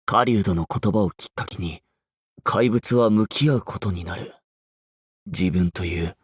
狩人の言葉をきっかけに、怪物は向き合うことになる。自分という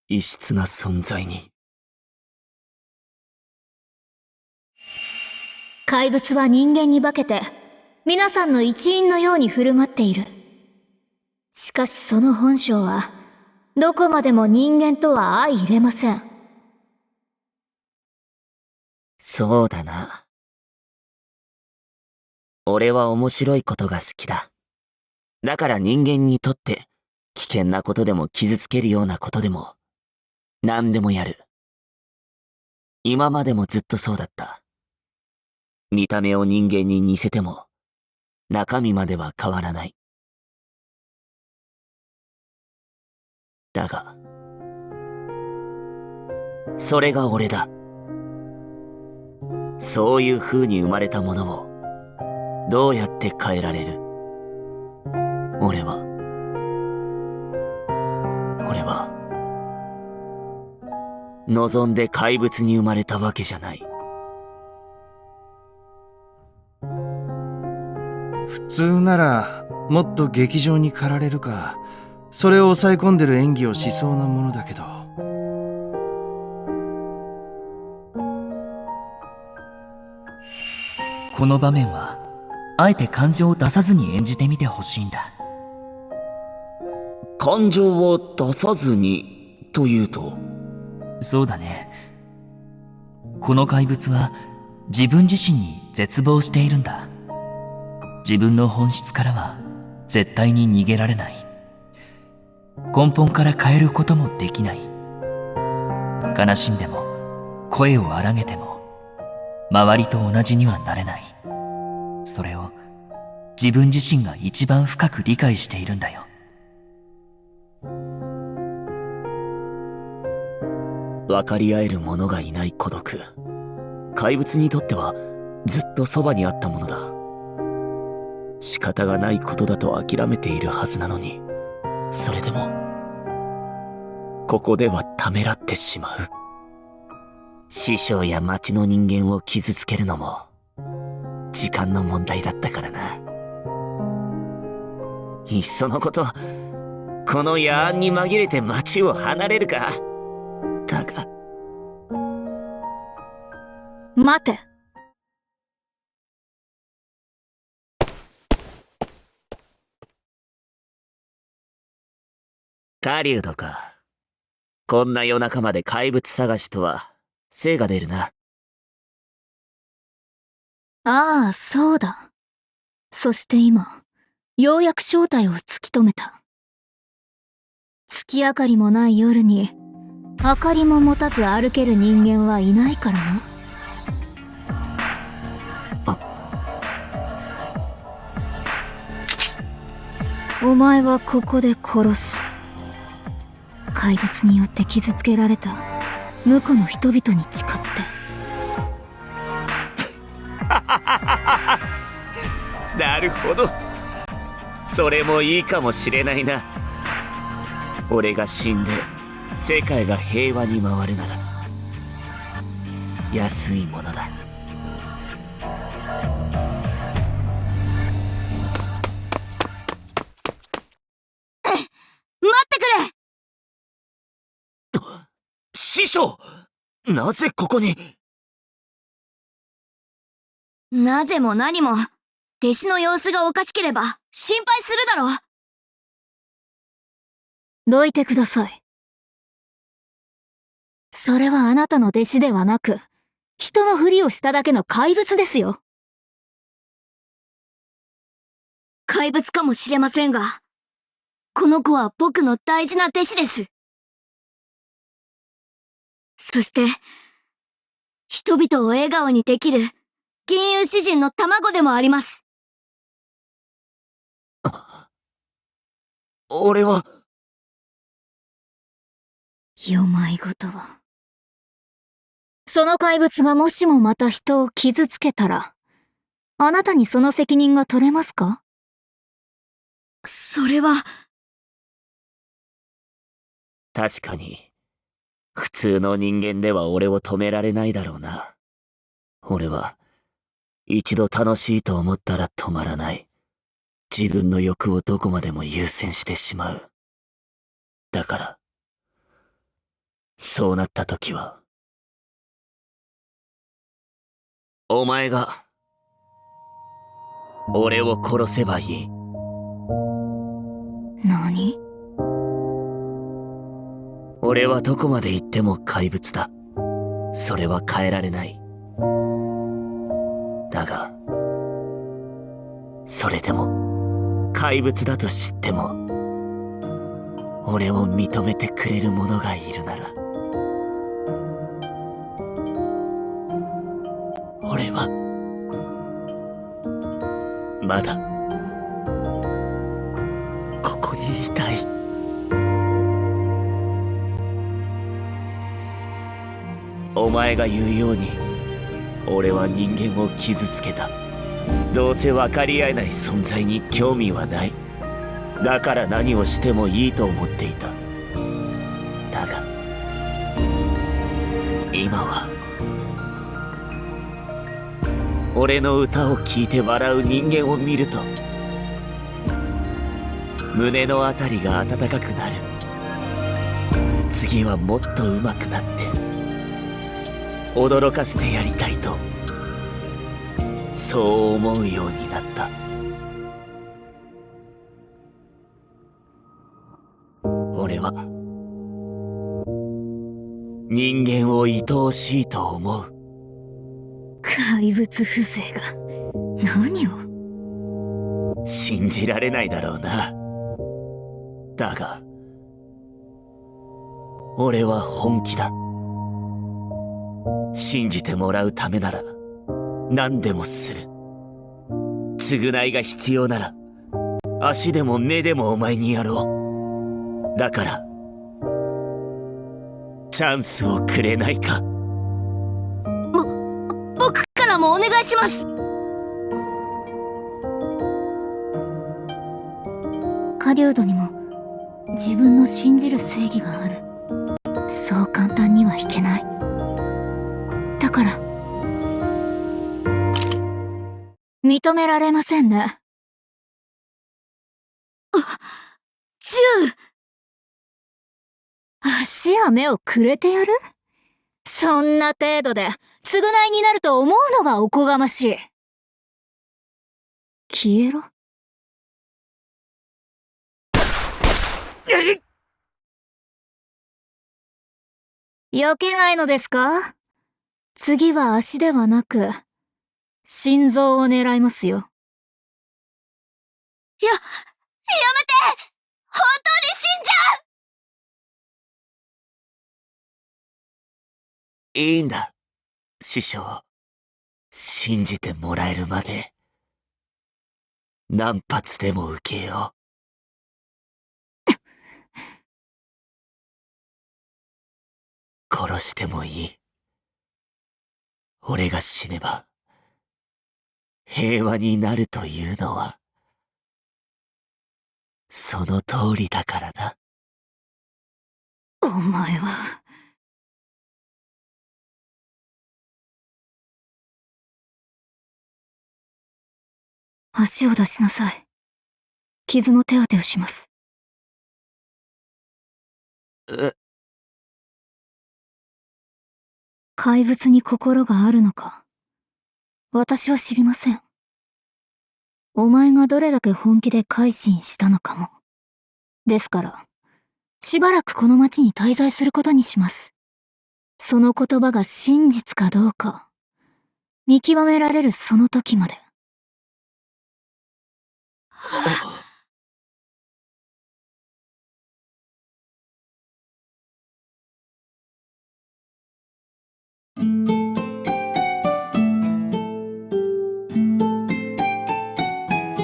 異質な存在に。怪物は人間に化けて、皆さんの一員のように振る舞っている。しかしその本性は、どこまでも人間とは相入れません。そうだな。俺は面白いことが好きだ。だから人間にとって危険なことでも傷つけるようなことでも何でもやる。今までもずっとそうだった。見た目を人間に似せても中身までは変わらない。だが、それが俺だ。そういう風に生まれたものをどうやって変えられる？俺は望んで怪物に生まれたわけじゃない。普通ならもっと劇場に駆られるか、それを抑え込んでる演技をしそうなものだけど。この場面はあえて感情を出さずに演じてみてほしいんだ。感情を出さずにというと？そうだね。この怪物は自分自身に絶望しているんだ。自分の本質からは絶対に逃げられない。根本から変えることもできない。悲しんでも声を荒げても周りと同じにはなれない。それを自分自身が一番深く理解しているんだよ。分かり合える者がいない孤独。怪物にとってはずっとそばにあったものだ。仕方がないことだと諦めているはずなのに、それでもここではためらってしまう。師匠や町の人間を傷つけるのも時間の問題だったからな。いっそのこと、この野案に紛れて町を離れるか。だが、待て。狩人か。こんな夜中まで怪物探しとは精が出るな。ああ、そうだ。そして今、ようやく正体を突き止めた。月明かりもない夜に、明かりも持たず歩ける人間はいないからな。お前はここで殺す。怪物によって傷つけられた無辜の人々に誓って。なるほど。それもいいかもしれないな。俺が死んで世界が平和に回るなら安いものだ。待ってくれ！師匠！なぜここに？なぜも何も、弟子の様子がおかしければ心配するだろう。どいてください。それはあなたの弟子ではなく、人のふりをしただけの怪物ですよ。怪物かもしれませんが、この子は僕の大事な弟子です。そして、人々を笑顔にできる銀融詩人の卵でもあります。俺は。よまいごとは。その怪物がもしもまた人を傷つけたら、あなたにその責任が取れますか？それは。確かに、普通の人間では俺を止められないだろうな。俺は一度楽しいと思ったら止まらない。自分の欲をどこまでも優先してしまう。だから、そうなった時は、お前が、俺を殺せばいい。何？俺はどこまで行っても怪物だ。それは変えられない。だが、それでも、怪物だと知っても、俺を認めてくれる者がいるなら、俺は、まだ、ここにいたい。お前が言うように、俺は人間を傷つけた。どうせ分かり合えない存在に興味はない。だから何をしてもいいと思っていた。だが、今は、俺の歌を聴いて笑う人間を見ると、胸のあたりが温かくなる。次はもっと上手くなって、驚かせてやりたいと、そう思うようになった。俺は、人間を愛おしいと思う。怪物風情が何を？信じられないだろうな。だが、俺は本気だ。信じてもらうためなら何でもする。償いが必要なら足でも目でもお前にやろう。だからチャンスをくれないか。僕からもお願いします。狩人にも自分の信じる正義がある。そう簡単にはいけない。だから認められませんね。チュー！足や目をくれてやる？そんな程度で償いになると思うのがおこがましい。消えろ。避けないのですか？次は足ではなく、心臓を狙いますよ。やめて！本当に死んじゃう！いいんだ、師匠。信じてもらえるまで何発でも受けよう。殺してもいい。俺が死ねば平和になるというのはその通りだからな。お前は。足を出しなさい。傷の手当てをします。怪物に心があるのか、私は知りません。お前がどれだけ本気で改心したのかも。ですから、しばらくこの町に滞在することにします。その言葉が真実かどうか、見極められるその時まで。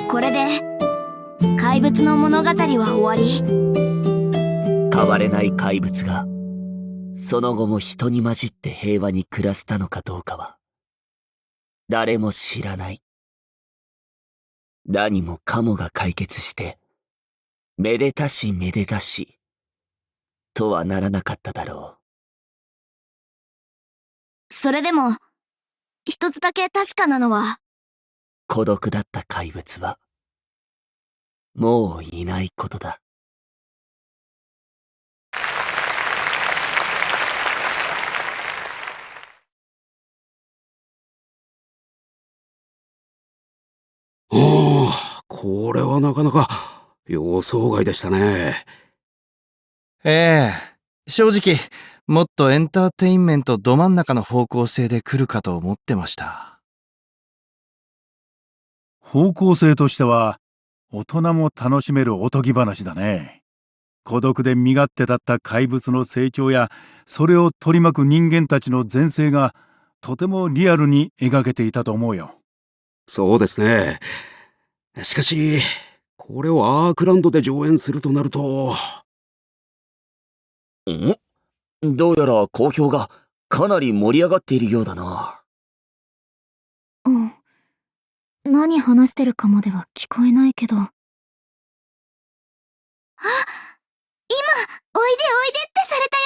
これで怪物の物語は終わり。変われない怪物がその後も人に混じって平和に暮らせたのかどうかは誰も知らない。何もかもが解決してめでたしめでたしとはならなかっただろそれでも一つだけ確かなのは、孤独だった怪物は、もういないことだ。おお、これはなかなか予想外でしたね。ええ、正直、もっとエンターテインメントど真ん中の方向性で来るかと思ってました。方向性としては、大人も楽しめるおとぎ話だね。孤独で身勝手だった怪物の成長や、それを取り巻く人間たちの前世が、とてもリアルに描けていたと思うよ。そうですね。しかし、これをアークランドで上演するとなると、どうやら好評がかなり盛り上がっているようだな。うん。何話してるかまでは聞こえないけど。あ、今、おいでおいでってされたよ。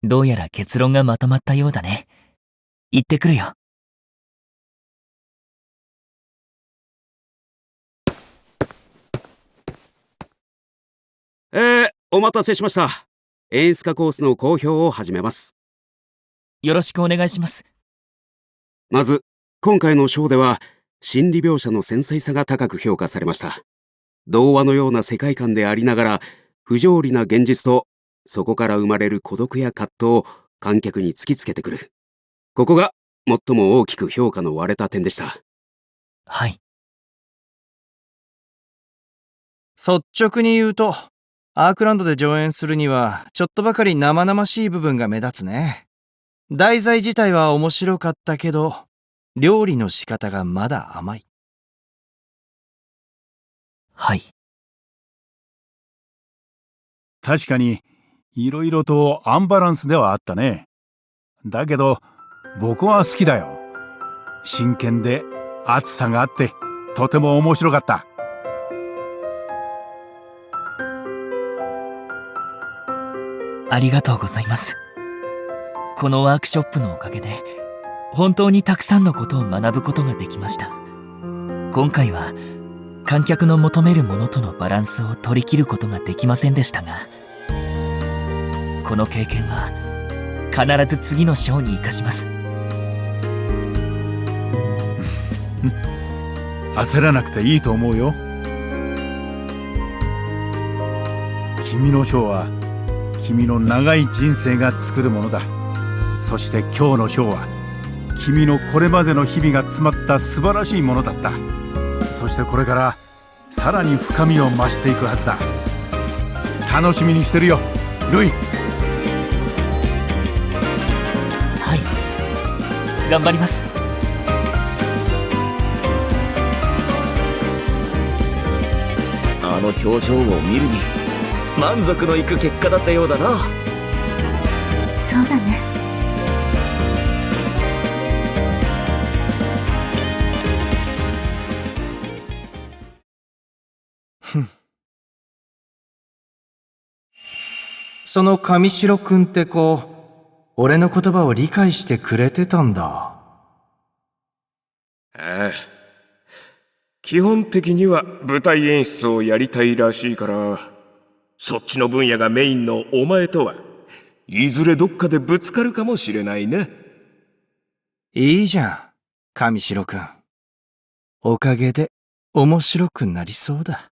どうやら結論がまとまったようだね。行ってくるよ。お待たせしました。演出家コースの公表を始めます。よろしくお願いします。まず、今回のショーでは、心理描写の繊細さが高く評価されました。童話のような世界観でありながら、不条理な現実と、そこから生まれる孤独や葛藤を観客に突きつけてくる。ここが最も大きく評価の割れた点でした。はい。率直に言うと、アークランドで上演するには、ちょっとばかり生々しい部分が目立つね。題材自体は面白かったけど、料理の仕方がまだ甘い。はい。確かに、いろいろとアンバランスではあったね。だけど、僕は好きだよ。真剣で熱さがあって、とても面白かった。ありがとうございます。このワークショップのおかげで、本当にたくさんのことを学ぶことができました。今回は、観客の求めるものとのバランスを取り切ることができませんでしたが、この経験は、必ず次のショーに生かします。焦らなくていいと思うよ。君のショーは、君の長い人生が作るものだ。そして今日のショーは君のこれまでの日々が詰まった素晴らしいものだった。そしてこれからさらに深みを増していくはずだ。楽しみにしてるよ、ルイ。はい、頑張ります。あの表情を見るに満足のいく結果だったようだな。そうだね。その上白くんって子、俺の言葉を理解してくれてたんだ。ああ。基本的には舞台演出をやりたいらしいから、そっちの分野がメインのお前とは、いずれどっかでぶつかるかもしれないね。いいじゃん、上白くん。おかげで面白くなりそうだ。